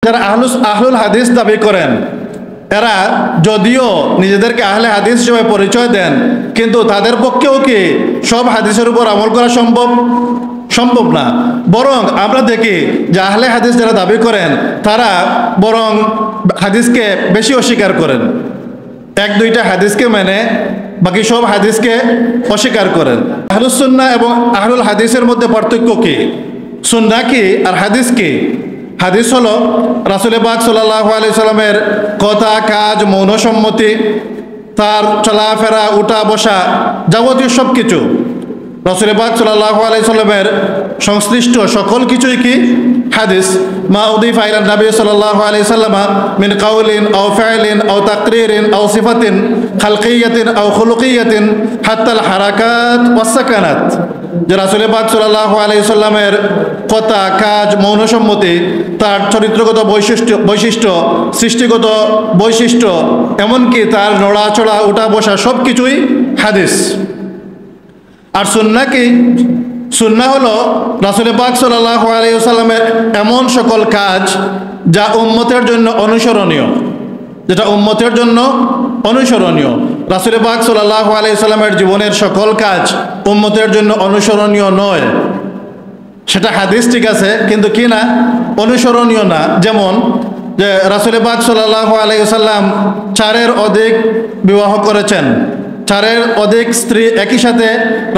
যারা আহলুল হাদিস দাবি করেন এরা যদিও নিজেদেরকে আহলে হাদিস হিসেবে পরিচয় দেন, কিন্তু তাদের পক্ষেও কি সব হাদিসের উপর আমল করা সম্ভব না। বরং আমরা দেখি যে আহলে হাদিস যারা দাবি করেন তারা বরং হাদিসকে বেশি অস্বীকার করেন, এক দুইটা হাদিসকে মেনে বাকি সব হাদিসকে অস্বীকার করেন। আহলুস সুন্নাহ এবং আহলুল হাদিসের মধ্যে পার্থক্য কি? সুন্নাহ কি আর হাদিস কি? হাদিস হলো রাসূল পাক সাল্লাল্লাহু আলাইহি সাল্লামের কথা, কাজ, মৌন সম্মতি, তার চলাফেরা, উঠা বসা, যাবতীয় সব কিছু রাসূল পাক সাল্লাল্লাহু আলাইহি সাল্লামের সংশ্লিষ্ট সকল কিছুই কি হাদিস। মা উদিফা ইলা নবী সাল্লাল্লাহু আলাইহি সাল্লাম মিন কাউলিন আও ফাইলিন আও তাকরিরিন আও সিফাতিন খালকিয়াতিন আও খুলুকিয়াতিন হাত্তা আল হারাকাত ওয়াস সাকানাত। যে রাসূল পাক সাল্লাল্লাহু আলাইহি সাল্লামের কথা, কাজ, মৌন সম্মতি, তার চরিত্রগত বৈশিষ্ট্য, সৃষ্টিগত বৈশিষ্ট্য, এমনকি তার নড়াচড়া, উঠা বসা সব কিছুই হাদিস। আর সুন্নাহ কি? সুন্নাহ হলো রাসূল পাক সাল্লাল্লাহু আলাইহি ওয়াসাল্লামের এমন সকল কাজ যা উম্মতের জন্য অনুসরণীয়, যেটা উম্মতের জন্য অনুসরণীয়। রাসূল পাক সাল্লাল্লাহু আলাইহি ওয়াসাল্লামের জীবনের সকল কাজ উম্মতের জন্য অনুসরণীয় নয়, সেটা হাদিস ঠিক আছে কিন্তু কি না, অনুসরণীয় না। যেমন যে রাসূল পাক সাল্লাল্লাহু আলাইহি ওয়াসাল্লাম 4-এর অধিক বিবাহ করেছেন, 4-এর অধিক স্ত্রী একই সাথে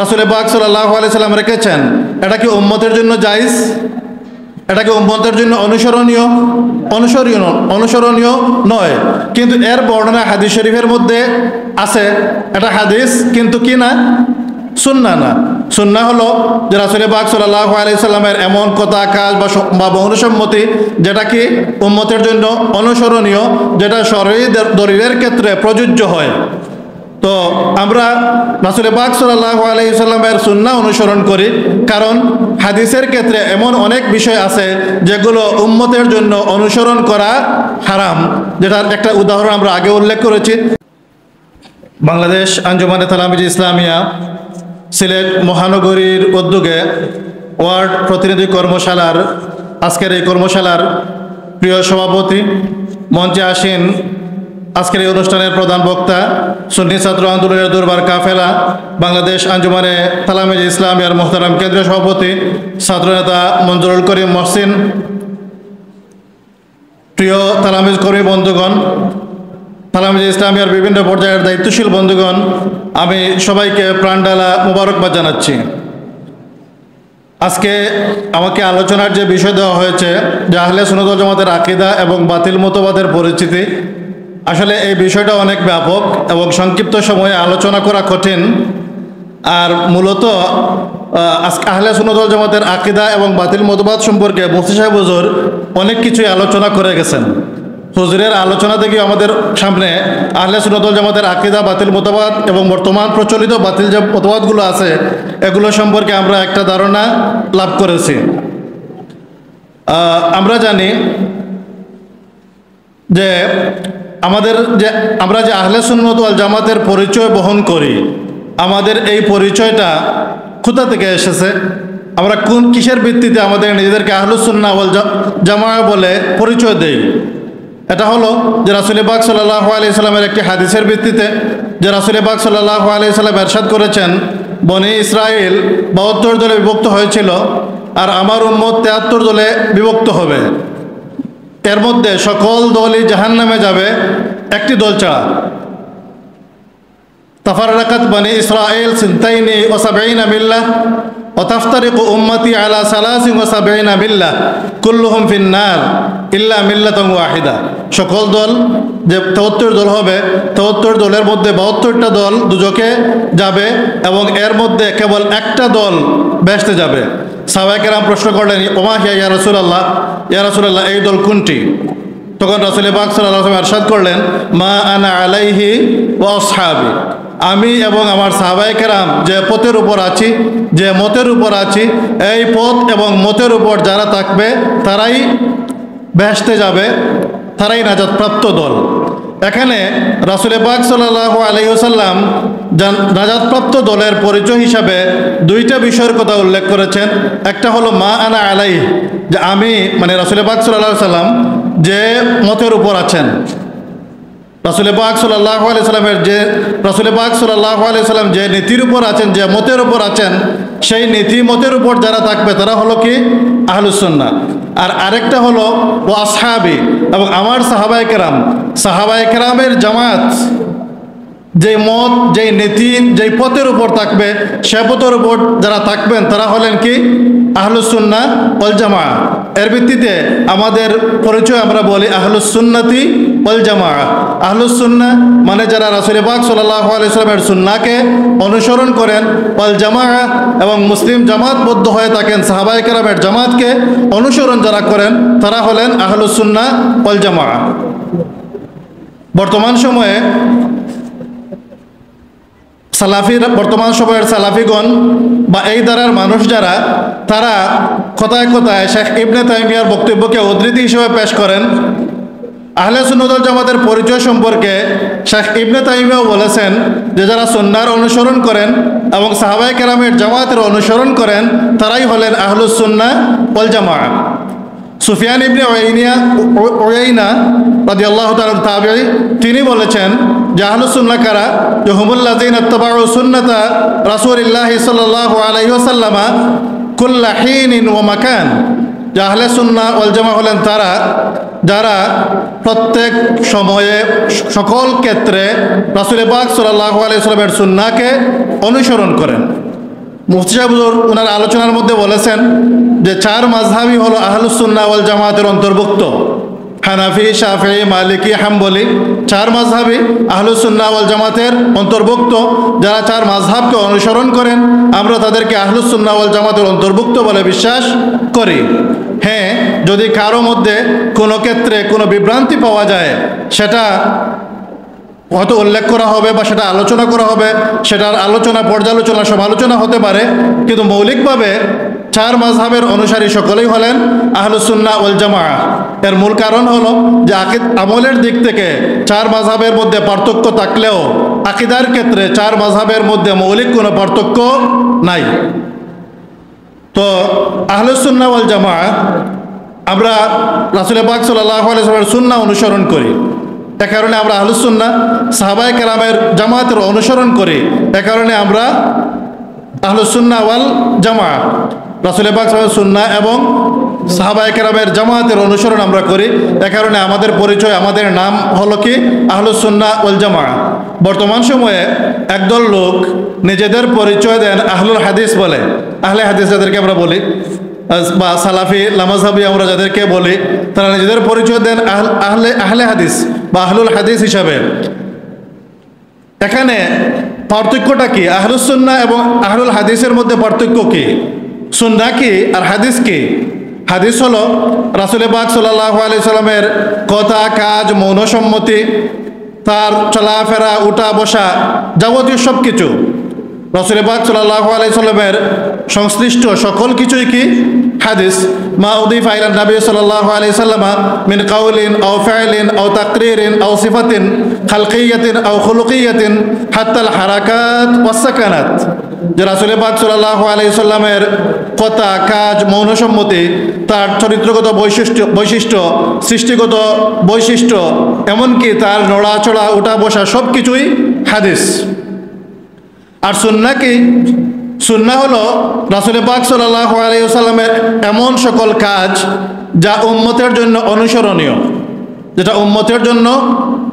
রাসূল পাক সাল্লাল্লাহু আলাইহি সাল্লাম রেখেছেন। এটা কি উম্মতের জন্য জায়েজ? এটা কি উম্মতের জন্য অনুসরণীয় নয়। কিন্তু এর বর্ণনা হাদিস শরীফের মধ্যে আছে, এটা হাদিস কিন্তু কি না, সুন্নাহ না। সুন্নাহ হলো যে রাসূল পাক সাল্লাল্লাহু আলাইহি সাল্লামের এমন কথা, কাজ বা অনুসম্মতি যেটা কি উম্মতের জন্য অনুসরণীয়, যেটা শরঈ দলিলের ক্ষেত্রে প্রযোজ্য হয়। তো আমরা রাসূল পাক সাল্লাল্লাহু আলাইহি সাল্লামের সুন্নাহ অনুসরণ করি, কারণ হাদিসের ক্ষেত্রে এমন অনেক বিষয় আছে যেগুলো উম্মতের জন্য অনুসরণ করা হারাম, যেটার একটা উদাহরণ আমরা আগে উল্লেখ করেছি। বাংলাদেশ আঞ্জুমানে তালামিজ ইসলামিয়া সিলেট মহানগরীর উদ্যোগে ওয়ার্ড প্রতিনিধি কর্মশালার আজকের এই কর্মশালার প্রিয় সভাপতি, মঞ্চে আসীন আজকের এই অনুষ্ঠানের প্রধান বক্তা, সুন্নি ছাত্র আন্দোলনের দুর্বার কাফেলা বাংলাদেশ আঞ্জুমানে তালামিজ ইসলামিয়ার মোহতারাম কেন্দ্রীয় সভাপতি ছাত্রনেতা মঞ্জুরুল করিম মহসিন, প্রিয় তালামিজ কর্মী বন্ধুগণ, তালামিজ ইসলামিয়ার বিভিন্ন পর্যায়ের দায়িত্বশীল বন্ধুগণ, আমি সবাইকে প্রাণঢালা মোবারকবাদ জানাচ্ছি। আজকে আমাকে আলোচনার যে বিষয় দেওয়া হয়েছে যে আহলে সুন্নাত ওয়াল জামাতের আকীদা এবং বাতিল মতবাদের পরিচিতি, আসলে এই বিষয়টা অনেক ব্যাপক এবং সংক্ষিপ্ত সময়ে আলোচনা করা কঠিন। আর মূলত আহলে সুন্নাত ওয়াল জামাতের আকীদা এবং বাতিল মতবাদ সম্পর্কে মুফতি সাহেব হুজুর অনেক কিছুই আলোচনা করে গেছেন। হুজুরের আলোচনা থেকে আমাদের সামনে আহলে সুন্নাত ওয়াল জামাতের আকীদা, বাতিল মতবাদ এবং বর্তমান প্রচলিত বাতিল যে মতবাদগুলো আছে এগুলো সম্পর্কে আমরা একটা ধারণা লাভ করেছি। আমরা জানি যে আমরা যে আহলে সুন্নাত ওয়াল জামাতের পরিচয় বহন করি, আমাদের এই পরিচয়টা কোথা থেকে এসেছে? আমরা কিসের ভিত্তিতে আমাদের নিজেদেরকে আহলুস সুন্নাহ ওয়াল জামাআহ বলে পরিচয় দেই? এটা হলো যে রাসূল পাক সাল্লাল্লাহু আলাইহি সাল্লামের একটি হাদিসের ভিত্তিতে, যে রাসূল পাক সাল্লাল্লাহু আলাইহি সাল্লাম ইরশাদ করেছেন, বনি ইসরাইল 72 দলে বিভক্ত হয়েছিল আর আমার উম্মত 73 দলে বিভক্ত হবে। এর মধ্যে সকল দলই জাহান্নামে যাবে, একটি দল ছাড়া। তাফাররাকাত বনি ইসরাইল 72 মিল্লাহ ওয়া তাফতারিকু উম্মতি আলা 73 মিল্লাহ কুল্লুহুম ফিন্নার ইল্লা মিল্লাতান ওয়াহিদা। সকল দল যে 73 দল হবে, 73 দলের মধ্যে 72টা দল দুজকে যাবে এবং এর মধ্যে কেবল একটা দল বেহেশতে যাবে। সাহাবায়ে কেরাম প্রশ্ন করলেন, ওমা হিয়া ইয়া রাসূলুল্লাহ, এই দল কোনটি? তখন রাসূল পাক সাল্লাল্লাহু আলাইহি ওয়াসাল্লাম ইরশাদ করলেন, মা আনা আলাইহি ওয়া আসহাবি, আমি এবং আমার সাহাবায়ে কেরাম যে পথের উপর আছি, যে মতের উপর আছি, এই পথ এবং মতের উপর যারা থাকবে তারাই বেহেশতে যাবে, তারাই নাজাতপ্রাপ্ত দল। এখানে রাসূল পাক সাল্লাল্লাহু আলাইহি ওয়াসাল্লাম নাজাতপ্রাপ্ত দলের পরিচয় হিসাবে দুইটা বিষয়ের কথা উল্লেখ করেছেন। একটা হলো মা আনা আলাইহি, যে আমি মানে রাসূল পাক সাল্লাল্লাহু আলাইহি ওয়াসাল্লাম যে মতের উপর আছেন, রাসূল পাক সাল্লাল্লাহু আলাইহি সাল্লাম যে নীতির উপর আছেন, যে মতের উপর আছেন, সেই নীতি মতের উপর যারা থাকবে তারা হলো কি আহলুস সুন্নাহ। আর আরেকটা হলো ও আসহাবি, এবং আমার সাহাবায়ে কেরামের জামাত যেই মত, যেই নীতি, যেই পথের উপর থাকবে, সে পথের উপর যারা থাকবেন তারা হলেন কি আহলুস সুন্নাহ ওয়াল জামাআহ। এর ভিত্তিতে আমাদের পরিচয় আমরা বলি আহলুস সুন্নতি ওয়াল জামাআহ। আহলুস সুন্নাহ মানে যারা রাসূল পাক সাল্লাল্লাহু আলাইহি সাল্লামের সুন্নাহকে অনুসরণ করেন, ওয়াল জামাআহ এবং মুসলিম জামাতবদ্ধ হয়ে থাকেন, সাহাবায়ে কেরামের জামাতকে অনুসরণ যারা করেন তারা হলেন আহলুস সুন্নাহ ওয়াল জামাআহ। বর্তমান সময়ের সালাফিগণ বা এই ধারার মানুষ যারা, তারা কথায় কথায় শেখ ইবনে তাইমিয়ার বক্তব্যকে উদ্ধৃতি হিসেবে পেশ করেন। আহলে সুন্নাত ওয়াল জামাতের পরিচয় সম্পর্কে শেখ ইবনে তাইমিয়াও বলেছেন যে যারা সুন্নাহর অনুসরণ করেন এবং সাহাবায়ে কেরামের জামাতের অনুসরণ করেন তারাই হলেন আহলুস সুন্নাহ ওয়াল জামাআহ। সুফিয়ান ইবনে উয়াইনা রাদিয়াল্লাহু তাআলা তাবিঈ, তিনি বলেছেন যে আহলুস সুন্নাহ কারা, যে হুমুল্লাযিনা ইত্তাবাউ সুন্নাতা রাসূলিল্লাহি সাল্লাল্লাহু আলাইহি ওয়াসাল্লাম কুল্লা হিনিন ওয়া মাকান। যে আহলে সুন্নাহ ওয়াল জামাআহ হলেন তারা যারা প্রত্যেক সময়ে সকল ক্ষেত্রে রাসূল পাক সাল্লাল্লাহু আলাইহি ওয়াসাল্লামের সুন্নাহকে অনুসরণ করেন। মুফতি সাহেব হুজুর ওনার আলোচনার মধ্যে বলেছেন যে চার মাযহাবই হলো আহলুস সুন্নাহ ওয়াল জামাতের অন্তর্ভুক্ত। হানাফি, শাফিঈ, মালিকি, হাম্বলি, চার মাযহাবই আহলুস সুন্নাহ ওয়াল জামাতের অন্তর্ভুক্ত। যারা চার মাযহাবকে অনুসরণ করেন আমরা তাদেরকে আহলুস সুন্নাহ ওয়াল জামাতের অন্তর্ভুক্ত বলে বিশ্বাস করি। হ্যাঁ, যদি কারো মধ্যে কোনো ক্ষেত্রে কোনো বিভ্রান্তি পাওয়া যায় সেটা হয়তো উল্লেখ করা হবে বা সেটা আলোচনা করা হবে, সেটার আলোচনা, পর্যালোচনা, সমালোচনা হতে পারে, কিন্তু মৌলিকভাবে চার মাযহাবের অনুসারী সকলেই হলেন আহলুস সুন্নাহ ওয়াল জামাআহ। এর মূল কারণ হলো যে আমলের দিক থেকে চার মাযহাবের মধ্যে পার্থক্য থাকলেও আকীদার ক্ষেত্রে চার মাযহাবের মধ্যে মৌলিক কোনো পার্থক্য নাই। তো আহলুস সুন্নাহ ওয়াল জামাআহ আমরা রাসূল পাক সাল্লাল্লাহু আলাইহি ওয়াসাল্লামের সুন্নাহ অনুসরণ করি, এ কারণে আমরা আহলুস সুন্নাহ। সাহাবায়ে কেরামের জামাতের অনুসরণ করি, এ কারণে আমরা আহলুস সুন্নাহ ওয়াল জামাআহ। রাসূল পাক সাল্লাল্লাহু আলাইহি সুন্নাহ এবং সাহাবায়ে কেরামের জামাতের অনুসরণ আমরা করি, এ কারণে আমাদের পরিচয়, আমাদের নাম হলো কি আহলুস সুন্নাহ ওয়াল জামাআহ। বর্তমান সময়ে একদল লোক নিজেদের পরিচয় দেন আহলুল হাদিস বলে। আহলে হাদিস যাদেরকে আমরা বলি বা সালাফি, লামাযহাবি আমরা যাদেরকে বলি, তারা নিজেদের পরিচয় দেন আহলে হাদিস বা আহলুল হাদিস হিসাবে। এখানে পার্থক্যটা কি? আহলুস সুন্নাহ এবং আহলুল হাদিসের মধ্যে পার্থক্য কি? সুন্নাহ কি আর হাদিস কি? হাদিস হলো রাসূল পাক সাল্লাল্লাহু আলাইহি সাল্লামের কথা, কাজ, মৌন সম্মতি, তার চলাফেরা, উঠা বসা, যাবতীয় সব কিছু রাসূল পাক সাল্লাল্লাহু আলাইহি সাল্লামের সংশ্লিষ্ট সকল কিছুই কি হাদিস। মা উদিফা ইলা নবী সাল্লাল্লাহু আলাইহি সাল্লাম মিন কাউলিন আও ফি'লিন আও তাকরিরিন আও সিফাতিন খালকিয়াতিন আও খুলুকিয়াতিন হাত্তা আল হারাকাত ওয়াস সাকানাত। যে রাসূল পাক সাল্লাল্লাহু আলাইহি সাল্লামের কথা, কাজ, মৌন সম্মতি, তার চরিত্রগত বৈশিষ্ট্য, সৃষ্টিগত বৈশিষ্ট্য, এমনকি তার নড়াচড়া, উঠা বসা সব কিছুই হাদিস। আর সুন্নাহ কি? সুন্নাহ হলো রাসূল পাক সাল্লাল্লাহু আলাইহি ওয়াসাল্লামের এমন সকল কাজ যা উম্মতের জন্য অনুসরণীয়, যেটা উম্মতের জন্য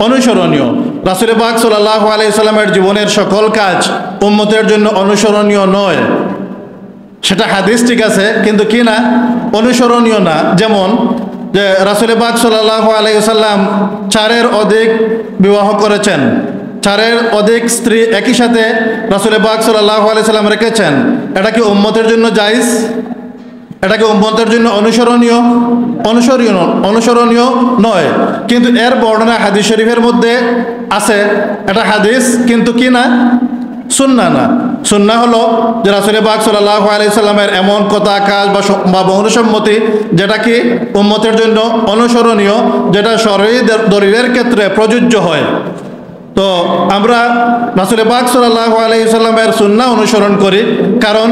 অনুসরণীয়। রাসূল পাক সাল্লাল্লাহু আলাইহি ওয়াসাল্লামের জীবনের সকল কাজ উম্মতের জন্য অনুসরণীয় নয়, সেটা হাদিস ঠিক আছে কিন্তু কি না, অনুসরণীয় না। যেমন যে রাসূল পাক সাল্লাল্লাহু আলাইহি ওয়াসাল্লাম 4-এর অধিক বিবাহ করেছেন, 4-এর অধিক স্ত্রী একই সাথে রাসূল পাক সাল্লাল্লাহু আলাইহি ওয়াসাল্লাম রেখেছেন। এটা কি উম্মতের জন্য জায়েজ? এটা কি উম্মতের জন্য অনুসরণীয় নয়, কিন্তু এর বর্ণনা হাদিস শরীফের মধ্যে আছে। এটা হাদিস কিন্তু কি না, সুন্নাহ না। সুন্নাহ হলো যে রাসূল পাক সাল্লাল্লাহু আলাইহি ওয়াসাল্লামের এমন কথা, কাজ বা মৌনসম্মতি যেটা কি উম্মতের জন্য অনুসরণীয়, যেটা শরঈ দলিলের ক্ষেত্রে প্রযোজ্য হয়। তো আমরা রাসূল পাক সাল্লাল্লাহু আলাইহি সাল্লামের সুন্নাহ অনুসরণ করি, কারণ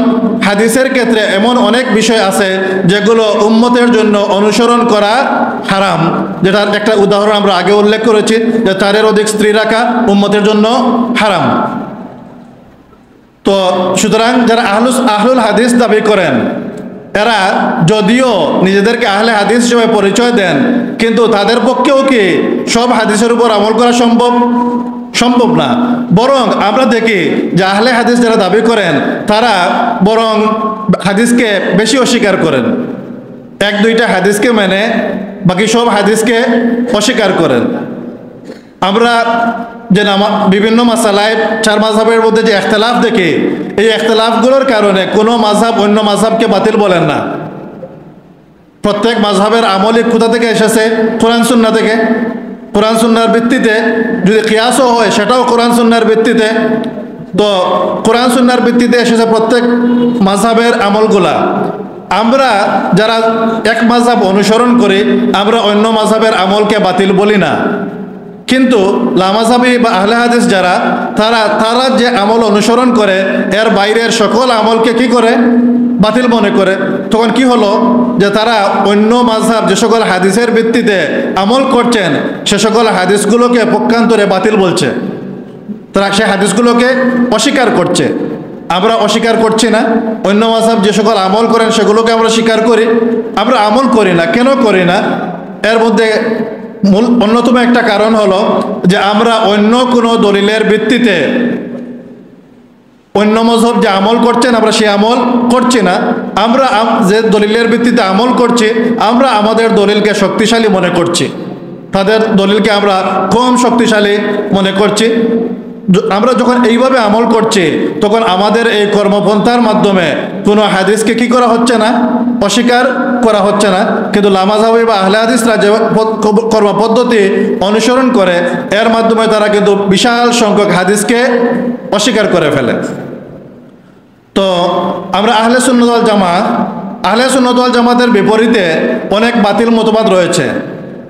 হাদিসের ক্ষেত্রে এমন অনেক বিষয় আছে যেগুলো উম্মতের জন্য অনুসরণ করা হারাম, যেটার একটা উদাহরণ আমরা আগে উল্লেখ করেছি যে 4-এর অধিক স্ত্রী রাখা উম্মতের জন্য হারাম। তো সুতরাং যারা আহলুল হাদিস দাবি করেন, এরা যদিও নিজেদেরকে আহলে হাদিস হিসেবে পরিচয় দেন, কিন্তু তাদের পক্ষেও কি সব হাদিসের উপর আমল করা সম্ভব না। বরং আমরা দেখি যে আহলে হাদিস যারা দাবি করেন তারা বরং হাদিসকে বেশি অস্বীকার করেন, 1-2টা হাদিসকে মেনে বাকি সব হাদিসকে অস্বীকার করেন। আমরা যে বিভিন্ন মাসালায় 4 মাযহাবের মধ্যে যে ইখতিলাফ দেখি, এই ইখতিলাফগুলোর কারণে কোনো মাযহাব অন্য মাযহাবকে বাতিল বলেন না। প্রত্যেক মাযহাবের আমলই কোথা থেকে এসেছে? কোরআন সুন্নাহ থেকে। কোরআন সুন্নাহর ভিত্তিতে যদি কিয়াসও হয় সেটাও কোরআন সুন্নাহর ভিত্তিতে। তো কোরআন সুন্নাহর ভিত্তিতে এসেছে প্রত্যেক মাযহাবের আমলগুলা। আমরা যারা এক মাযহাব অনুসরণ করি, আমরা অন্য মাযহাবের আমলকে বাতিল বলি না। কিন্তু লামাযহাবী বা আহলে হাদিস যারা, তারা যে আমল অনুসরণ করে এর বাইরের সকল আমলকে কি করে? বাতিল মনে করে। তখন কি হলো যে তারা অন্য মাযহাব যে সকল হাদিসের ভিত্তিতে আমল করছেন সে সকল হাদিসগুলোকে পক্ষান্তরে বাতিল বলছে, তারা সে হাদিসগুলোকে অস্বীকার করছে। আমরা অস্বীকার করছি না, অন্য মাযহাব যে সকল আমল করেন সেগুলোকে আমরা স্বীকার করি। আমরা আমল করি না, কেন করি না? এর মধ্যে অন্যতম একটা কারণ হলো যে আমরা অন্য কোনো দলিলের ভিত্তিতে অন্য মাযহাব যে আমল করছেন আমরা সে আমল করছি না। আমরা যে দলিলের ভিত্তিতে আমল করছি, আমরা আমাদের দলিলকে শক্তিশালী মনে করছি, তাদের দলিলকে আমরা কম শক্তিশালী মনে করছি। আমরা যখন এইভাবে আমল করছি তখন আমাদের এই কর্মপন্থার মাধ্যমে কোনো হাদিসকে কি করা হচ্ছে না? অস্বীকার করা হচ্ছে না। কিন্তু লামাযহাবী বা আহলে হাদিসরা যে কর্মপদ্ধতি অনুসরণ করে এর মাধ্যমে তারা কিন্তু বিশাল সংখ্যক হাদিসকে অস্বীকার করে ফেলে। তো আমরা আহলে সুন্নাত ওয়াল জামাতের বিপরীতে অনেক বাতিল মতবাদ রয়েছে।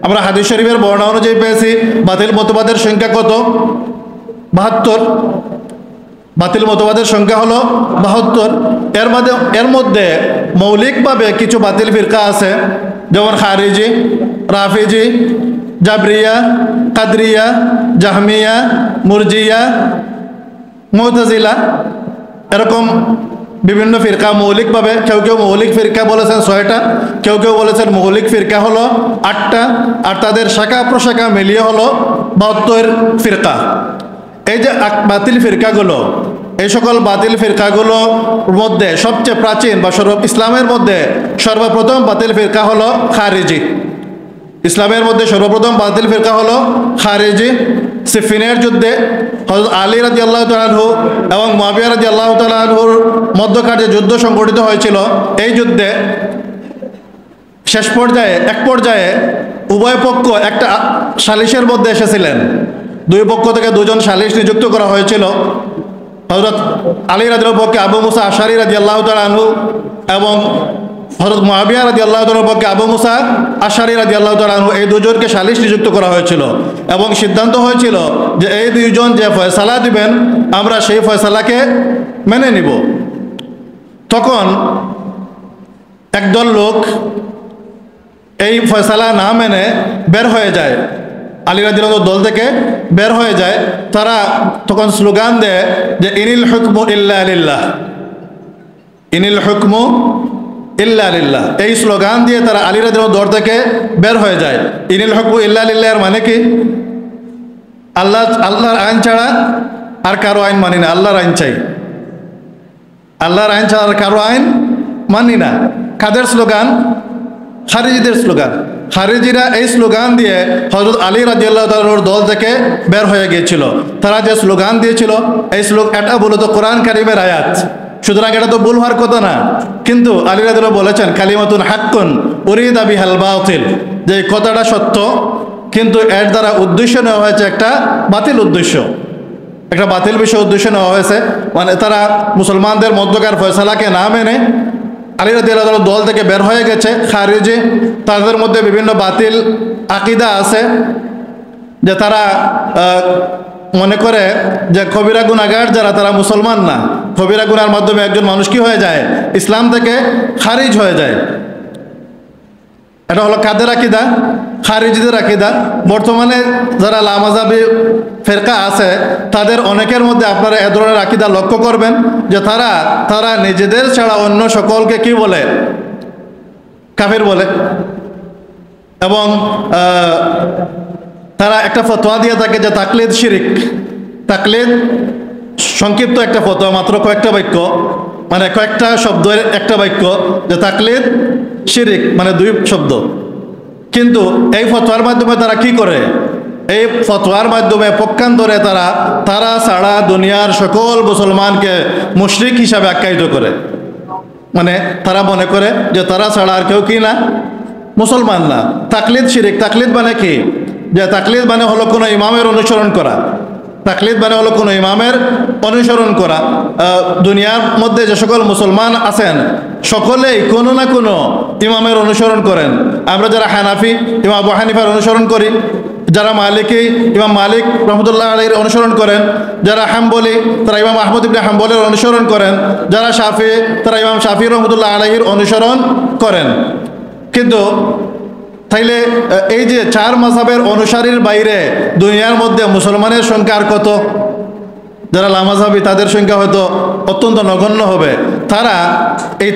আমরা হাদিস শরীফের বর্ণনা অনুযায়ী পেয়েছি বাতিল মতবাদের সংখ্যা কত? 72। বাতিল মতবাদের সংখ্যা হলো 72। এর মধ্যে মৌলিকভাবে কিছু বাতিল ফিরকা আছে, যেমন খারিজি, রাফিজি, জাবরিয়া, কাদরিয়া, জাহমিয়া, মুরজিয়া, মুতাজিলা, এরকম বিভিন্ন ফিরকা মৌলিকভাবে। কেউ মৌলিক ফিরকা বলেছেন 6টা, কেউ বলেছেন মৌলিক ফিরকা হলো 8টা, আর তাদের শাখা প্রশাখা মিলিয়ে হলো 72 ফিরকা। এই যে বাতিল ফিরকাগুলো, এই সকল বাতিল ফিরকাগুলোর মধ্যে সবচেয়ে প্রাচীন বা ইসলামের মধ্যে সর্বপ্রথম বাতিল ফিরকা হলো খারিজি। ইসলামের মধ্যে সর্বপ্রথম বাতিল ফিরকা হলো খারিজি। সিফিনের যুদ্ধে হযরত আলী রাদিয়াল্লাহু তাআলা আনহু এবং মুআবিয়া রাদিয়াল্লাহু তাআলা আনহুর মধ্যকার যে যুদ্ধ সংঘটিত হয়েছিল, এই যুদ্ধে এক পর্যায়ে উভয় পক্ষ একটা সালিশের মধ্যে এসেছিলেন। দুই পক্ষ থেকে 2জন সালিশ নিযুক্ত করা হয়েছিল। হযরত আলী রাদিয়াল্লাহু পক্ষে আবু মুসা আশআরী রাদিয়াল্লাহু তাআলা আনহু এবং হযরত মুআবিয়া রাদিয়াল্লাহু তাআলার পক্ষে আবু মুসা আশআরী রাদিয়াল্লাহু তাআলা আনহু, এই দুজনকে সালিশ নিযুক্ত করা হয়েছিল এবং সিদ্ধান্ত হয়েছিল যে এই দুইজন যে ফয়সালা দিবেন আমরা সেই ফয়সালাকে মেনে নিব। তখন একদল লোক এই ফয়সালা না মেনে বের হয়ে যায়, আলী রাদিয়াল্লাহু দল থেকে বের হয়ে যায়। তারা তখন স্লোগান দেয় যে ইনিল হুকমু ইল্লা লিল্লাহ, ইনিল হুকমু ইল্লা লিল্লাহ। এই স্লোগান দিয়ে তারা আলী রাদিয়াল্লাহু দল থেকে বের হয়ে যায়। ইনিল হুকমু ইল্লা লিল্লাহ এর মানে কি? আল্লাহর আইন ছাড়া আর কারো আইন মানি না, আল্লাহর আইন চাই। আল্লাহর আইন ছাড়া আর কারো আইন মানি না। কাদের স্লোগান? খারিজিদের স্লোগান। খারিজিরা এই স্লোগান দিয়ে হযরত আলী রাদিয়াল্লাহু তাআলার দল থেকে বের হয়ে গিয়েছিল। তারা যে স্লোগান দিয়েছিল এই এটা মূলত কোরআন কারীমের আয়াত, সুতরাং এটা তো ভুল হওয়ার কথা না। কিন্তু আলী রাদিয়াল্লাহু বলেছেন কালিমাতুন হাক্কুন উরিদা বিহাল বাতিল, যে কথাটা সত্য কিন্তু এর দ্বারা উদ্দেশ্য নেওয়া হয়েছে একটা বাতিল উদ্দেশ্য, একটা বাতিল বিষয় উদ্দেশ্য নেওয়া হয়েছে। মানে তারা মুসলমানদের মধ্যকার ফয়সালাকে না মেনে আলী রাদিয়াল্লাহু তাআলা দল থেকে বের হয়ে গেছে। খারিজি, তাদের মধ্যে বিভিন্ন বাতিল আকীদা আছে, যে তারা মনে করে যে কবিরা গুনাহগার যারা তারা মুসলমান না, কবিরা গুনার মাধ্যমে একজন মানুষ কি হয়ে যায়, ইসলাম থেকে খারিজ হয়ে যায়। এটা হলো কাদের আকীদা? খারিজিদের আকীদা। বর্তমানে যারা লামাযাবি ফেরকা আছে তাদের অনেকের মধ্যে আপনারা এ ধরনের আকীদা লক্ষ্য করবেন যে তারা নিজেদের ছাড়া অন্য সকলকে কি বলে, কাফির বলে। এবং তারা একটা ফতোয়া দিয়ে থাকে যে তাকলিদ শিরিক। তাকলিদ সংক্ষিপ্ত একটা ফতোয়া, মাত্র কয়েকটা বাক্য, মানে কয়েকটা শব্দের একটা বাক্য, যে তাকলিদ শিরিক মানে 2 শব্দ। কিন্তু এই ফতোয়ার মাধ্যমে তারা কি করে, এই ফতোয়ার মাধ্যমে পক্ষান্তরে তারা ছাড়া দুনিয়ার সকল মুসলমানকে মুশরিক হিসাবে আখ্যায়িত করে। মানে তারা মনে করে যে তারা ছাড়া আর কেউ কি না, মুসলমান না। তাকলিদ শিরিক। তাকলিদ মানে কি? যে তাকলিদ মানে হলো কোনো ইমামের অনুসরণ করা। তাকলিদ মানে হলো কোনো ইমামের অনুসরণ করা। দুনিয়ার মধ্যে যে সকল মুসলমান আছেন সকলেই কোনো না কোনো ইমামের অনুসরণ করেন। আমরা যারা হানাফি ইমাম আবু হানিফার অনুসরণ করি, যারা মালিকি ইমাম মালিক রহমতুল্লাহ আলাইহির অনুসরণ করেন, যারা হাম্বলি তারা ইমাম আহমদ ইবনে হাম্বলের অনুসরণ করেন, যারা শাফি তারা ইমাম শাফি রহমতুল্লাহ আলাইহির অনুসরণ করেন। কিন্তু তাইলে এই যে 4 মাযহাবের অনুসারীর বাইরে দুনিয়ার মধ্যে মুসলমানের সংখ্যা আর কত? যারা লামাযহাবী তাদের সংখ্যা হয়তো অত্যন্ত নগণ্য হবে।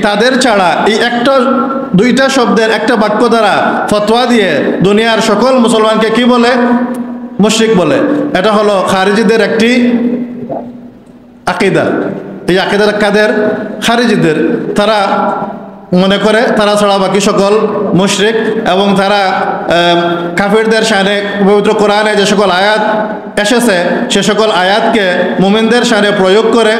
তাদের ছাড়া এই 1-2টা শব্দের একটা বাক্য দ্বারা ফতোয়া দিয়ে দুনিয়ার সকল মুসলমানকে কি বলে, মুশরিক বলে। এটা হলো খারিজিদের একটি আকীদা। এই আকীদাটা কাদের? খারিজিদের। তারা মনে করে তারা ছাড়া বাকি সকল মুশরিক, এবং তারা কাফিরদের শানে পবিত্র কোরআনে যে সকল আয়াত এসেছে সে সকল আয়াতকে মুমিনদের শানে প্রয়োগ করে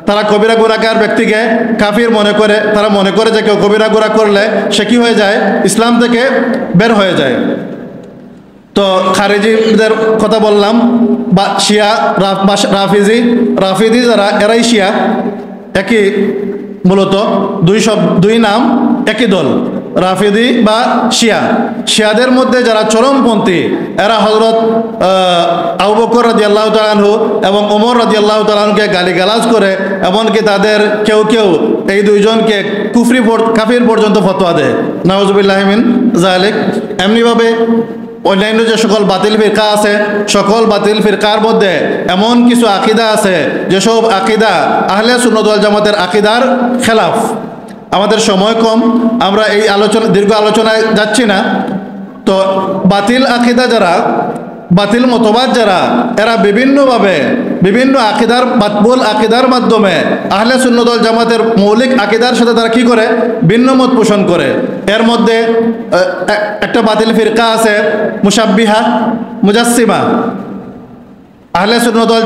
তারা কবিরা গুনাহগার ব্যক্তিকে কাফির মনে করে। তারা মনে করে যে কেউ কবিরা গুনাহ করলে সে কি হয়ে যায়, ইসলাম থেকে বের হয়ে যায়। তো খারিজিদের কথা বললাম, বা শিয়া রাফিজি যারা, এরাই শিয়া। একই মূলত 2 নাম, একই দল, রাফিদি বা শিয়া। শিয়াদের মধ্যে যারা চরমপন্থী এরা হযরত আবু বকর রাদিয়াল্লাহু তাআলা আনহু এবং ওমর রাদিয়াল্লাহু তাআলা আনহুকে গালিগালাজ করে, এমনকি তাদের কেউ এই 2 জনকে কাফির পর্যন্ত ফতোয়া দেয়। নাউজুবিল্লাহি মিন যালিক। এমনিভাবে অন্যান্য যে সকল বাতিল ফিরকা আছে সকল বাতিল ফিরকার মধ্যে এমন কিছু আকীদা আছে যেসব আকীদা আহলে সুন্নাত ওয়াল জামাতের আকীদার খেলাফ। আমাদের সময় কম, আমরা এই দীর্ঘ আলোচনায় যাচ্ছি না। তো বাতিল আকীদা যারা, বাতিল মতবাদ যারা, এরা বিভিন্নভাবে বিভিন্ন আকীদার বাতবুল আকীদার মাধ্যমে আহলে সুন্নাত ওয়াল জামাতের মৌলিক আকীদার সাথে তারা কি করে, ভিন্ন মত পোষণ করে। এর মধ্যে একটা বাতিল ফিরকা আছে মুশাব্বিহা, মুজাসসিমা। আহলে সুন্নাত ওয়াল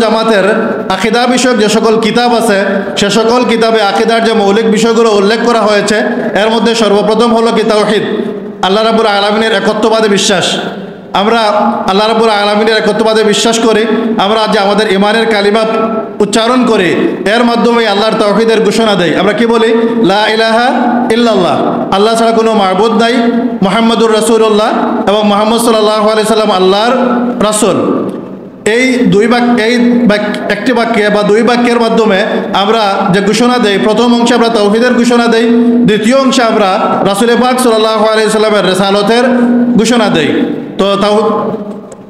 জামাতের আকীদা বিষয়ক যে সকল কিতাব আছে সে সকল কিতাবে আকীদার যে মৌলিক বিষয়গুলো উল্লেখ করা হয়েছে এর মধ্যে সর্বপ্রথম হলো কি তাওহীদ, আল্লাহ রাব্বুল আলামিনের একত্ববাদে বিশ্বাস। আমরা আল্লাহ রাব্বুল আলামিনের একত্ববাদে বিশ্বাস করি। আমরা যে আমাদের ঈমানের কালিমা উচ্চারণ করি এর মাধ্যমে আল্লাহর তাওহীদের ঘোষণা দেই। আমরা কি বলি? লা ইলাহা ইল্লাল্লাহ, আল্লাহ ছাড়া কোনো মাবুদ নাই, মুহাম্মাদুর রাসূলুল্লাহ এবং মুহাম্মদ সাল্লাল্লাহু আলাইহি সাল্লাম আল্লাহর রাসূল। এই একটি বাক্যে বা 2 বাক্যের মাধ্যমে আমরা যে ঘোষণা দেই, প্রথম অংশে আমরা তাওহীদের ঘোষণা দেই, দ্বিতীয় অংশে আমরা রাসূল পাক সাল্লাল্লাহু আলাইহি সাল্লামের রিসালাতের ঘোষণা দেই। তো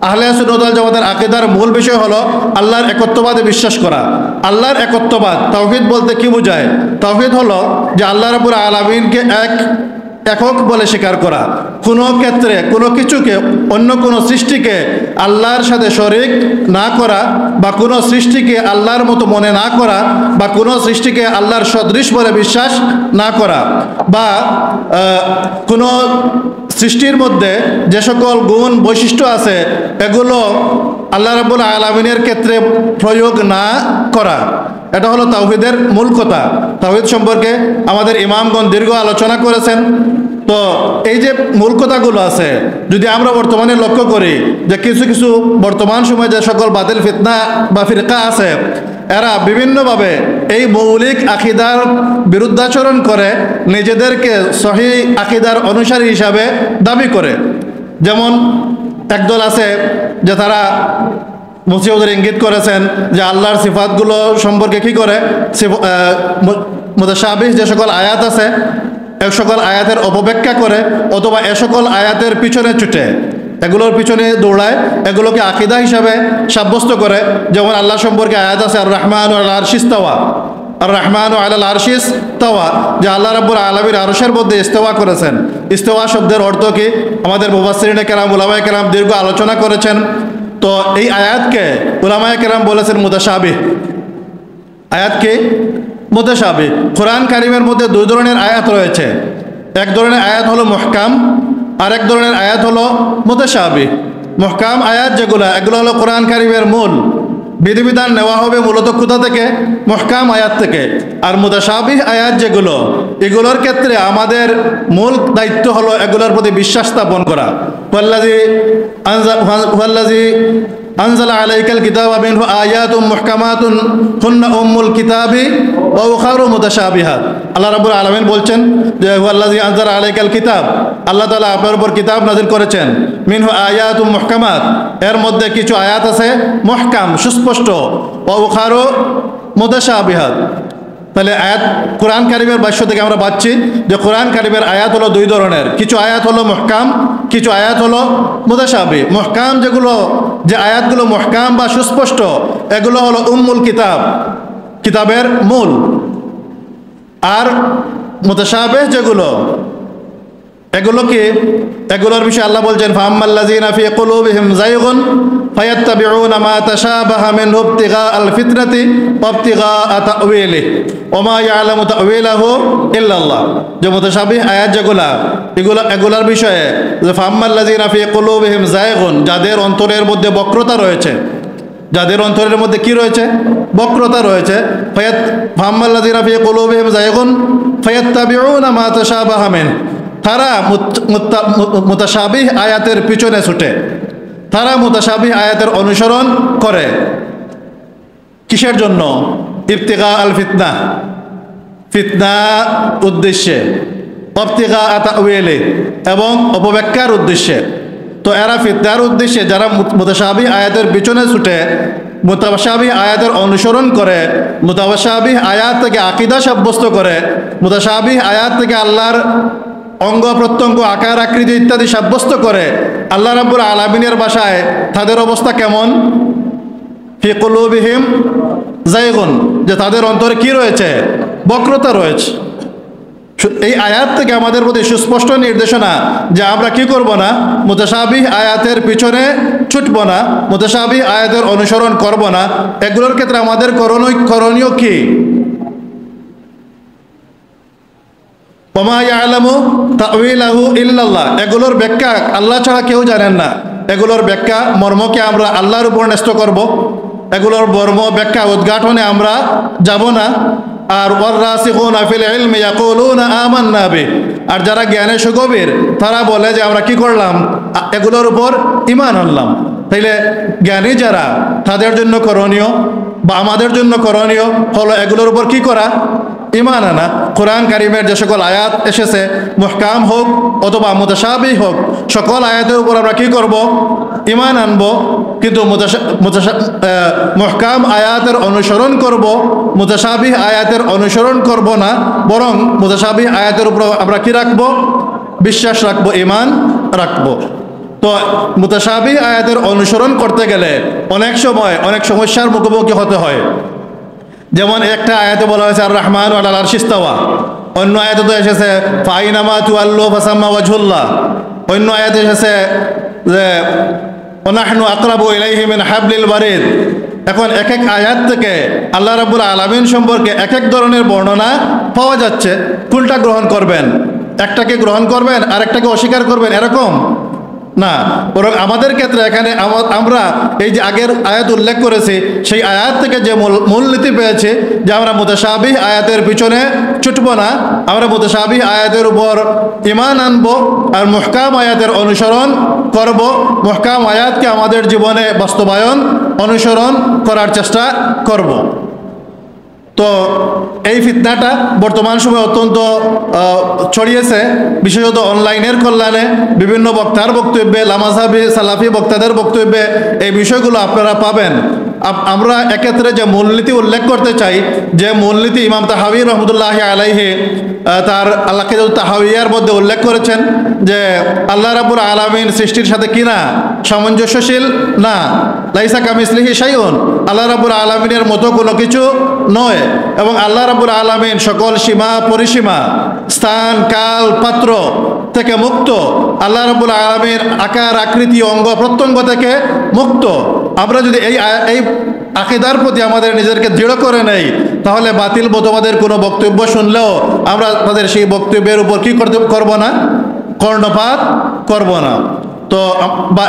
আহলে সুন্নাত ওয়াল জামাতের আকীদার মূল বিষয় হলো আল্লাহর একত্ববাদে বিশ্বাস করা। আল্লাহর একত্ববাদ, তাওহীদ বলতে কি বোঝায়? তাওহীদ হলো যে আল্লাহ রাব্বুল আলামিনকে একক বলে স্বীকার করা। কোনো ক্ষেত্রে কোনো কিছুকে, অন্য কোনো সৃষ্টিকে আল্লাহর সাথে শরীক না করা, বা কোনো সৃষ্টিকে আল্লাহর মতো মনে না করা, বা কোনো সৃষ্টিকে আল্লাহর সদৃশ বলে বিশ্বাস না করা, বা কোনো সৃষ্টির মধ্যে যে সকল গুণ বৈশিষ্ট্য আছে এগুলো আল্লাহ রাব্বুল আলামিনের ক্ষেত্রে প্রয়োগ না করা। এটা হলো তাওহীদের মূল কথা। তাওহীদ সম্পর্কে আমাদের ইমামগণ দীর্ঘ আলোচনা করেছেন। তো এই যে মূল কথাগুলো আছে, যদি আমরা বর্তমানে লক্ষ্য করি যে কিছু বর্তমান সময়ে যে সকল বাতিল ফিতনা বা ফিরকা আছে এরা বিভিন্নভাবে এই মৌলিক আকীদার বিরুদ্ধাচরণ করে নিজেদেরকে সহিহ আকীদার অনুসারী হিসাবে দাবি করে। যেমন একদল আছে যে তারা মুফতি ইঙ্গিত করেছেন যে আল্লাহর সিফাতগুলো সম্পর্কে কি করে, মুতাশাবিহ যে সকল আয়াত আছে এ সকল আয়াতের অপব্যাখ্যা করে অথবা এ সকল আয়াতের পিছনে ছুটে, এগুলোর পিছনে দৌড়ায়, এগুলোকে আকিদা হিসাবে সাব্যস্ত করে। যেমন আল্লাহ সম্পর্কে আয়াত আছে আর রহমান আল আরশিস তাওয়া, আর রহমান আল আরশিস তাওয়া, যে আল্লাহ রাব্বুল আলামিন আরশের মধ্যে ইস্তেওয়া করেছেন। ইস্তেওয়া শব্দের অর্থ কি আমাদের মুফাসসিরিনে কেরাম উলামায়ে কেরাম দীর্ঘ আলোচনা করেছেন। তো এই আয়াতকে উলামায়ে কেরাম বলেছেন মুতাশাবিহ। আয়াতকে মুতাশাবিহ। কোরআন কারীমের মধ্যে দুই ধরনের আয়াত রয়েছে, এক ধরনের আয়াত হলো মুহকাম, আর এক ধরনের আয়াত হলো মুতাশাবিহ। মুহকাম আয়াত যেগুলো, এগুলো হলো কোরআন কারীমের মূল বিধিবিধান নেওয়া হবে মূলত কোথা থেকে, মুহকাম আয়াত থেকে। আর মুতাশাবিহ আয়াত যেগুলো, এগুলোর ক্ষেত্রে আমাদের মূল দায়িত্ব হলো এগুলোর প্রতি বিশ্বাস স্থাপন করা। ওয়াল্লাযী আনজালা আলাইকাল কিতাবা মিনহু আয়াতুম মুহকামাতুন হুন্না উম্মুল কিতাবি ওয়া উখারু মুতাশাবিহাত। আল্লাহ রাব্বুল আলামিন বলছেন যে ওয়াল্লাযী আনজালা আলাইকাল কিতাব, আল্লাহ তাআলা আপনার উপর কিতাব নাযিল করেছেন, মিনহু আয়াতুম মুহকামাত, এর মধ্যে কিছু আয়াত আছে মুহকাম সুস্পষ্ট, ওয়া উখারু মুতাশাবিহাত। তাহলে আয়াত কোরআন কারীমের ভাষ্য থেকে আমরা পাচ্ছি যে কোরআন কারীমের আয়াত হলো দুই ধরনের, কিছু আয়াত হলো মুহকাম, কিছু আয়াত হলো মুতাশাবিহ। মুহকাম যেগুলো, যে আয়াতগুলো মুহকাম বা সুস্পষ্ট, এগুলো হলো উম্মুল কিতাব, কিতাবের মূল। আর মুতাশাবিহ যেগুলো, এগুলো কি, এগুলোর বিষয়ে আল্লাহ বলছেন ফাআম্মাল্লাযীনা ফী কুলূবিহিম যায়গুন ফায়াত্তাবিউনা মা তাশাবাহা মিনহু ইবতিগাআল ফিতনাতি ওয়া ইবতিগাআ তা'ওয়িলিহি ওয়া মা ইয়ালামু তা'ওয়িলাহু ইল্লাল্লাহ। যে মুতাশাবিহ আয়াত যেগুলা, এগুলার বিষয়ে যে ফাআম্মাল্লাযীনা ফী কুলূবিহিম যায়গুন, যাদের অন্তরের মধ্যে বক্রতা রয়েছে, যাদের অন্তরের মধ্যে কি রয়েছে, বক্রতা রয়েছে, ফাআম্মাল্লাযীনা ফী কুলূবিহিম যায়গুন ফায়াত্তাবিউনা মা তাশাবাহা মিনহু, তারা মুতাশাবিহ আয়াতের পিছনে ছুটে, তারা মুতাশাবিহ আয়াতের অনুসরণ করে। কিসের জন্য? ইবতিগা আল ফিতনা, ফিতনা উদ্দেশ্যে, ইবতিগা তা'ওয়িলি, এবং অপব্যাখ্যার উদ্দেশ্যে। তো এরা ফিতনার উদ্দেশ্যে যারা মুতাশাবিহ আয়াতের পিছনে ছুটে, মুতাশাবিহ আয়াতের অনুসরণ করে, মুতাশাবিহ আয়াত থেকে আকীদা সাব্যস্ত করে, মুতাশাবিহ আয়াত থেকে আল্লাহর অঙ্গ প্রত্যঙ্গ আকার আকৃতি ইত্যাদি সাব্যস্ত করে, আল্লাহ রাব্বুল আলামিনের ভাষায় তাদের অবস্থা কেমন? ফি কুলুবিহিম যায়গুন, যে তাদের অন্তরে কি রয়েছে, বক্রতা রয়েছে। এই আয়াত থেকে আমাদের প্রতি সুস্পষ্ট নির্দেশনা যে আমরা কি করব না, মুতাশাবিহ আয়াতের পিছনে ছুটব না, মুতাশাবিহ আয়াতের অনুসরণ করব না। এগুলোর ক্ষেত্রে আমাদের করণীয় কি? ওয়া মা ইয়ালামু তা'ওয়িলাহু ইল্লাল্লাহ, এগুলোর ব্যাখ্যা আল্লাহ ছাড়া কেউ জানেন না। এগুলোর ব্যাখ্যা মর্মকে আমরা আল্লাহর উপর ন্যস্ত করব, এগুলোর মর্ম ব্যাখ্যা উদ্ঘাটনে আমরা যাব না। আর ওয়াররাসিখুনা ফিল ইলমি ইয়াকুলুনা আমান্না বিহি, আর যারা জ্ঞানে সুগভীর তারা বলে যে আমরা কি করলাম, এগুলোর উপর ঈমান আনলাম। তাইলে জ্ঞানী যারা, তাদের জন্য করণীয় বা আমাদের জন্য করণীয় হলো এগুলোর উপর কি করা, ঈমান আনা। কোরআন কারীমের যে সকল আয়াত এসেছে, মুহকাম হোক অথবা মুতাশাবিহ হোক, সকল আয়াতের উপর আমরা কি করব, ঈমান আনব। কিন্তু মুহকাম আয়াতের অনুসরণ করব, মুতাশাবিহ আয়াতের অনুসরণ করব না, বরং মুতাশাবিহ আয়াতের উপর আমরা কি রাখব, বিশ্বাস রাখব, ঈমান রাখব। তো মুতাশাবিহ আয়াতের অনুসরণ করতে গেলে অনেক সময় অনেক সমস্যার মুখোমুখি হতে হয়। যেমন একটা আয়াতে বলা হয়েছে আর রহমান আলাল আরশিস তাওয়া, অন্য আয়াতে তো এসেছে ফাইনামা তুআল্লু ফাসাম্মা ওয়াজহুল্লাহ, অন্য আয়াতে এসেছে যে ওয়ানাহনু আকরাবু ইলাইহি মিন হাবলিল ওয়ারিদ। এখন এক এক আয়াত থেকে আল্লাহ রাব্বুল আলামিন সম্পর্কে এক এক ধরনের বর্ণনা পাওয়া যাচ্ছে। কোনটা গ্রহণ করবেন? একটাকে গ্রহণ করবেন আর একটাকে অস্বীকার করবেন, এরকম না। বরং আমাদের ক্ষেত্রে এখানে আমরা এই যে আগের আয়াত উল্লেখ করেছি, সেই আয়াত থেকে যে মূলনীতি পেয়েছে যে আমরা মুতাশাবিহ আয়াতের পিছনে ছুটব না, আমরা মুতাশাবিহ আয়াতের উপর ঈমান আনবো আর মুহকাম আয়াতের অনুসরণ করব। মুহকাম আয়াতকে আমাদের জীবনে বাস্তবায়ন অনুসরণ করার চেষ্টা করব। তো এই ফিতনাটা বর্তমান সময়ে অত্যন্ত ছড়িয়েছে, বিশেষত অনলাইনের কল্যাণে বিভিন্ন বক্তার বক্তব্যে, লামাজাবি সালাফি বক্তাদের বক্তব্যে এই বিষয়গুলো আপনারা পাবেন। আমরা এক্ষেত্রে যে মূলনীতি উল্লেখ করতে চাই, যে মূলনীতি ইমাম তাহাবী রহমতুল্লাহি আলাইহি তার আল-আকিদাতুত তাহাওয়িয়ার মধ্যে উল্লেখ করেছেন যে আল্লাহ রাব্বুল আলামিন সৃষ্টির সাথে কিনা সামঞ্জস্যশীল না, লাইসা কামিসলিহি শাইউন, আল্লাহ রাব্বুল আলামিনের মতো কোনো কিছু নয়, এবং আল্লাহ রাব্বুল আলামিন সকল সীমা পরিসীমা, স্থান কাল পাত্র থেকে মুক্ত, আল্লাহ রাব্বুল আলামিন আকার আকৃতি অঙ্গ প্রত্যঙ্গ থেকে মুক্ত। আমরা যদি এই আকীদার প্রতি আমাদের নিজেদেরকে দৃঢ় করে নেই, তাহলে বাতিল মতবাদের কোনো বক্তব্য শুনলেও আমরা তাদের সেই বক্তব্যের উপর কি করব না, কর্ণপাত করব না। তো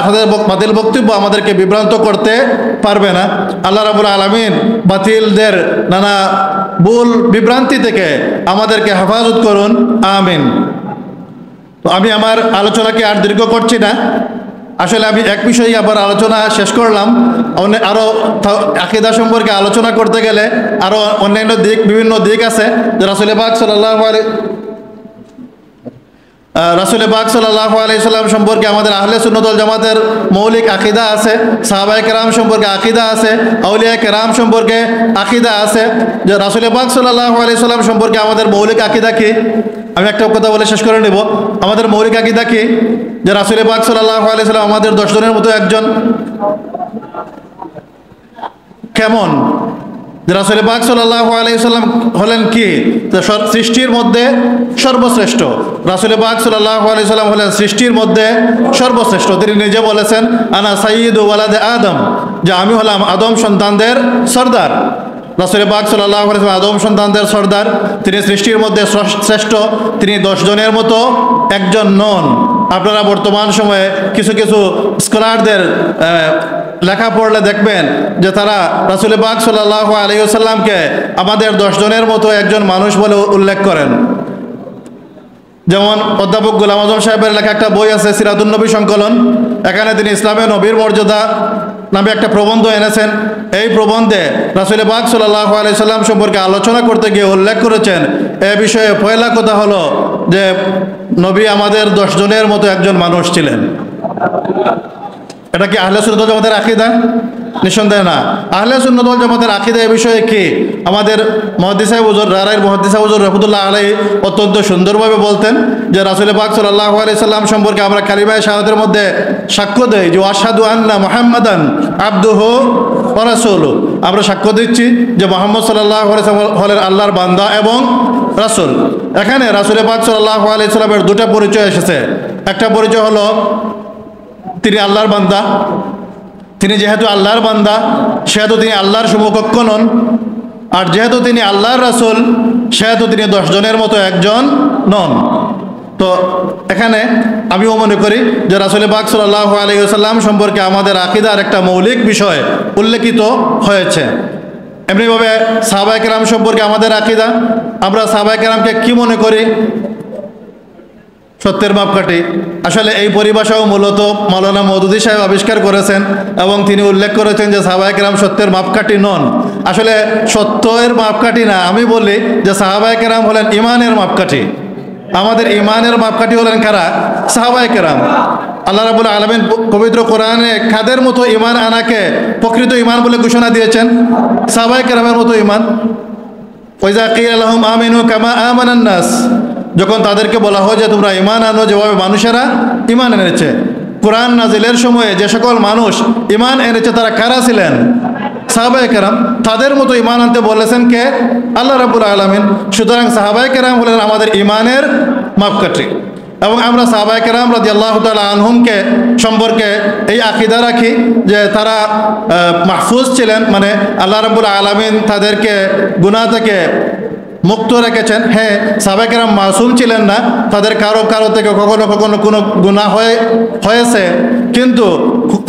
তাদের বাতিল বক্তব্য আমাদেরকে বিভ্রান্ত করতে পারবে না। আল্লাহ রাব্বুল আলামিন বাতিলদের নানা ভুল বিভ্রান্তি থেকে আমাদেরকে হেফাজত করুন, আমিন। তো আমি আমার আলোচনাকে আর দীর্ঘ করছি না। আসলে আমি এক বিষয়ে আবার আলোচনা শেষ করলাম, আরও আকীদা সম্পর্কে আলোচনা করতে গেলে আরও অন্যান্য দিক, বিভিন্ন দিক আছে। রাসূল পাক সাল্লাল্লাহু আলাইহি সাল্লাম সম্পর্কে আমাদের আহলে সুন্নাত ওয়াল জামাতের মৌলিক আকীদা আছে, সাহাবায়ে কেরাম সম্পর্কে আকীদা আছে, আউলিয়া কেরাম সম্পর্কে আকীদা আছে। যে রাসূল পাক সাল্লাল্লাহু আলাইহি সাল্লাম সম্পর্কে আমাদের মৌলিক আকীদা কি, আমি একটা কথা বলে শেষ করে নেব। আমাদের মৌলিক আকীদা কি? যে রাসূল পাক সাল্লাল্লাহু আলাইহি সাল্লাম আমাদের 10 জনের মতো একজন। কেমন? যে রাসূল পাক সাল্লাল্লাহু আলাইহি সাল্লাম হলেন কি? সৃষ্টির মধ্যে সর্বশ্রেষ্ঠ। রাসূল পাক সাল্লাল্লাহু আলাইহি সাল্লাম হলেন সৃষ্টির মধ্যে সর্বশ্রেষ্ঠ। তিনি নিজে বলেছেন, আনা সাইয়্যিদু ওয়ালাদে আদম, যে আমি হলাম আদম সন্তানদের সর্দার। রাসূল পাক সাল্লাল্লাহু আলাইহি ওয়াসাল্লাম আদম সন্তানদের সর্দার, তিনি সৃষ্টির মধ্যে শ্রেষ্ঠ, তিনি 10 জনের মতো একজন নন। আপনারা বর্তমান সময়ে কিছু কিছু স্কলারদের লেখা পড়লে দেখবেন যে তারা রাসূল পাক সাল্লাল্লাহু আলাইহি ওয়াসাল্লামকে আমাদের 10 জনের মতো একজন মানুষ বলে উল্লেখ করেন। যেমন অধ্যাপক গোলাম আজম সাহেবের লেখা একটা বই আছে, সিরাতুন নবী সংকলন, এখানে তিনি ইসলামে নবীর মর্যাদা নামে একটা প্রবন্ধ এনেছেন। এই প্রবন্ধে রাসূল পাক সাল্লাল্লাহু আলাইহি সাল্লাম সম্পর্কে আলোচনা করতে গিয়ে উল্লেখ করেছেন, এ বিষয়ে পয়লা কথা হলো যে নবী আমাদের 10 জনের মতো একজন মানুষ ছিলেন। এটা কি আহলে সুন্নাত ওয়াল জামাতের আকীদা? নিঃসন্দেহে না। আহলে সুন্নাত ওয়াল জামাতের আকীদা এই বিষয়ে কি? আমাদের মুহাদ্দিস সাহেব হুজুর রারাইর মুহাদ্দিস হুজুর রাহমাতুল্লাহ আলাইহি অত্যন্ত সুন্দরভাবে বলতেন যে রাসূল পাক সাল্লাল্লাহু আলাইহি সাল্লাম সম্পর্কে আমরা কালিমায়ে শাহাদাতের মধ্যে সাক্ষ্য দেই যে আশহাদু আন্না মুহাম্মাদান আবদুহু ওয়া রাসূলুহু, আমরা সাক্ষ্য দিচ্ছি যে মুহাম্মদ সাল্লাল্লাহু আলাইহি সাল্লাম হলেন আল্লাহর বান্দা এবং রাসূল। এখানে রাসূল পাক সাল্লাল্লাহু আলাইহি সাল্লামের দুটো পরিচয় এসেছে। একটা পরিচয় হলো তিনি আল্লাহর বান্দা, তিনি যেহেতু আল্লাহর বান্দা সেহেতু তিনি আল্লাহর সমকক্ষ নন, আর যেহেতু তিনি আল্লাহর রাসূল সেহেতু তিনি 10 জনের মতো একজন নন। তো এখানে আমিও মনে করি যে রাসূল পাক সাল্লাল্লাহু আলাইহি ওয়াসাল্লাম সম্পর্কে আমাদের আকীদার একটা মৌলিক বিষয় উল্লেখিত হয়েছে। এমনিভাবে সাহাবায়ে কেরাম সম্পর্কে আমাদের আকীদা, আমরা সাহাবায়ে কেরামকে কি মনে করি? সত্যের মাপকাঠি। আসলে এই পরিভাষাও মূলত মাওলানা মওদুদী সাহেব আবিষ্কার করেছেন এবং তিনি উল্লেখ করেছেন যে সাহাবায়ে কেরাম সত্যের মাপকাঠি নন। আসলে সত্যের মাপকাঠি না, আমি বলি যে সাহাবায়ে কেরাম হলেন ইমানের মাপকাঠি। আমাদের ইমানের মাপকাঠি হলেন কারা? সাহাবায়ে কেরাম। আল্লাহ রাব্বুল আলামিন পবিত্র কোরআনে কাদের মতো ইমান আনাকে প্রকৃত ইমান বলে ঘোষণা দিয়েছেন? সাহাবায়ে কেরামের মতো ইমান। ওয়াইজা কিলা লাহুম আমিনু কামা আমানান নাস, যখন তাদেরকে বলা হয় যে তোমরা ইমান আনো যেভাবে মানুষেরা ইমান এনেছে। কোরআন নাজিলের সময়ে যে সকল মানুষ ইমান এনেছে তারা কারা ছিলেন? সাহাবায়ে কেরাম। তাদের মতো ইমান আনতে বলেছেন কে? আল্লাহ রাব্বুল আলামিন। সুতরাং সাহাবায়ে কেরাম হলেন আমাদের ইমানের মাপকাঠি। এবং আমরা সাহাবায়ে কেরাম রাদিয়াল্লাহু তাআলা আনহুমকে সম্পর্কে এই আকীদা রাখি যে তারা মাহফুজ ছিলেন, মানে আল্লাহ রাব্বুল আলামিন তাদেরকে গুনাহ থেকে মুক্ত রেখেছেন। হ্যাঁ, সাহাবায়ে কেরাম মাসুম ছিলেন না, তাদের কারো থেকে কখনো কোনো গুনাহ হয়েছে, কিন্তু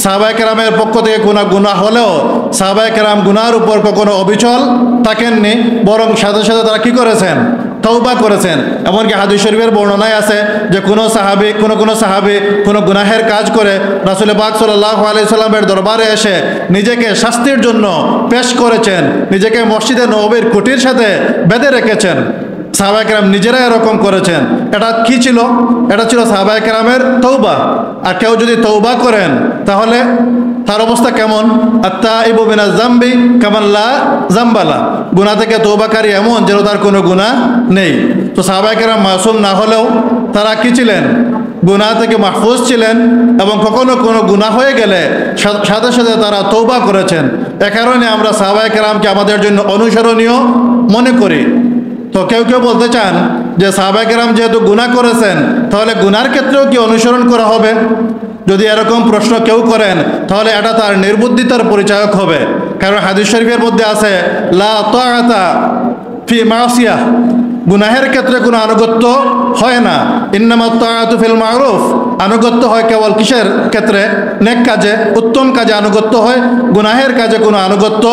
সাহাবায়ে কেরামের পক্ষ থেকে কোনো গুনাহ হলেও সাহাবায়ে কেরাম গুনাহর উপর কখনো অবিচল থাকেননি, বরং সাথে সাথে তারা কি করেছেন? তওবা করেছেন। এমনকি হাদিস শরীফের বর্ণনায় আছে যে কোনো সাহাবী কোনো গুনাহের কাজ করে রাসূল পাক সাল্লাল্লাহু আলাইহি সাল্লামের দরবারে এসে নিজেকে শাস্তির জন্য পেশ করেছেন, নিজেকে মসজিদে নববীর খুঁটির সাথে বেঁধে রেখেছেন। সাহাবায়ে কেরাম নিজেরা এরকম করেছেন। এটা কি ছিল? এটা ছিল সাহাবায়ে কেরামের তওবা। আর কেউ যদি তওবা করেন তাহলে তার অবস্থা কেমন? আত্তাইবু মিনাজ যামবি কামান লা যামবালা। গুনাহ থেকে তওবাকারী এমন যেন তার কোনো গুনাহ নেই। তো সাহাবায়ে কেরাম মাসুম না হলেও তারা কি ছিলেন? গুনাহ থেকে মাহফুজ ছিলেন, এবং কখনো কোনো গুনাহ হয়ে গেলে সাথে সাথে তারা তওবা করেছেন। এ কারণে আমরা সাহাবায়ে কেরামকে আমাদের জন্য অনুসরণীয় মনে করি। তো কেউ কেউ বলতে চান যে সাহাবায়ে কেরাম যেহেতু গুনাহ করেছেন তাহলে গুনার ক্ষেত্রেও কি অনুসরণ করা হবে? যদি এরকম প্রশ্ন কেউ করেন তাহলে এটা তার নির্বুদ্ধিতার পরিচায়ক হবে। কারণ হাদিস শরীফের মধ্যে আছে লা তাআতা ফি মাসিয়াহ, গুনাহের ক্ষেত্রে কোনো আনুগত্য হয় না। ইন্নামাত তাআতু ফিল মারুফ, আনুগত্য হয় কেবল কিসের ক্ষেত্রে? নেক কাজে, উত্তম কাজে আনুগত্য হয়, গুনাহের কাজে কোনো আনুগত্য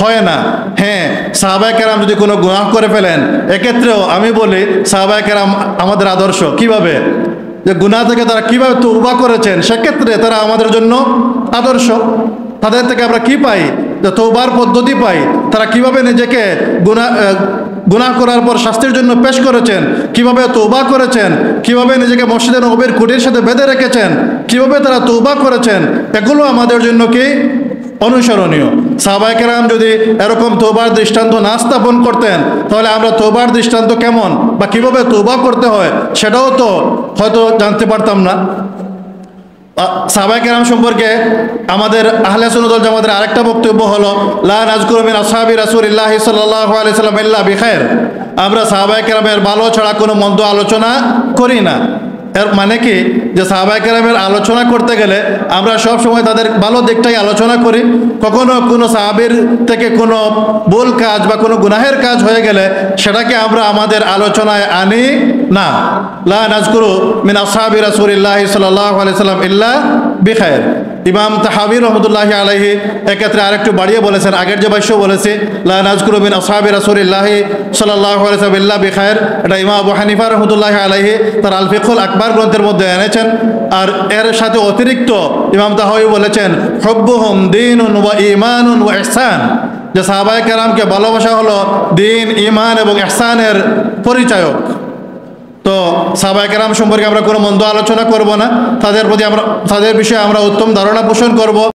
হয় না। হ্যাঁ, সাহাবায়ে কেরাম যদি কোনো গুনাহ করে ফেলেন, এক্ষেত্রেও আমি বলি সাহাবায়ে কেরাম আমাদের আদর্শ। কিভাবে? যে গুনাহ থেকে তারা কিভাবে তওবা করেছেন, সেক্ষেত্রে তারা আমাদের জন্য আদর্শ। তাদের থেকে আমরা কি পাই? যে তওবার পদ্ধতি পাই। তারা কিভাবে নিজেকে গুনাহ করার পর শাস্তির জন্য পেশ করেছেন, কিভাবে তওবা করেছেন, কিভাবে নিজেকে মসজিদে নববীর খুঁটির সাথে বেঁধে রেখেছেন, কিভাবে তারা তওবা করেছেন, এগুলো আমাদের জন্য কি অনুসরণীয়। সাহাবায়ে কেরাম যদি এরকম তওবার দৃষ্টান্ত না স্থাপন করতেন তাহলে আমরা তওবার দৃষ্টান্ত কেমন বা কিভাবে তওবা করতে হয় সেটাও তো হয়তো জানতে পারতাম না। সাহাবায়ে কেরাম সম্পর্কে আমাদের আহলে সুন্নাত ওয়াল জামাতের আরেকটা বক্তব্য হলো লা নাযকুরু মিন আসহাবি রাসূলিল্লাহি সাল্লাল্লাহু আলাইহি সাল্লাম ইল্লা বিখাইর। আমরা সাহাবায়ে কেরামের ভালো ছাড়া কোনো মন্দ আলোচনা করি না। এর মানে কি? যে সাহাবায়ে কেরামের আলোচনা করতে গেলে আমরা সব সময় তাদের ভালো দিকটাই আলোচনা করি। কখনো কোনো সাহাবীর থেকে কোনো ভুল কাজ বা কোনো গুনাহের কাজ হয়ে গেলে সেটাকে আমরা আমাদের আলোচনায় আনি না। লা নাযকুরু মিন আসহাবি রাসূলিল্লাহি সাল্লাল্লাহু আলাইহি সাল্লাম ইল্লা বিখাইর। ইমাম তাহাবী রাহমাতুল্লাহি আলাইহি এক্ষেত্রে আরেকটু বাড়িয়ে বলেছেন, আগের যে ভাষ্য বলেছি লা নাযকুরু মিন আসহাবি রাসূলিল্লাহি সাল্লাল্লাহু আলাইহি সাল্লাম ইল্লা বিখাইর, এটা ইমাম আবু হানিফা রাহমাতুল্লাহি আলাইহি তার আল ফিকহুল আকবার গ্রন্থের মধ্যে এনেছেন। আর এর সাথে অতিরিক্ত ইমাম তাহাবী বলেছেন হুব্বুহুম দীনুন ওয়া ঈমানুন ওয়া ইহসান, যে সাহাবায়ে কেরামকে ভালোবাসা হলো দ্বীন, ঈমান এবং ইহসানের পরিচায়ক। তো সাহাবায়ে কেরাম সম্পর্কে আমরা কোনো মন্দ আলোচনা করব না, তাদের বিষয়ে আমরা উত্তম ধারণা পোষণ করব।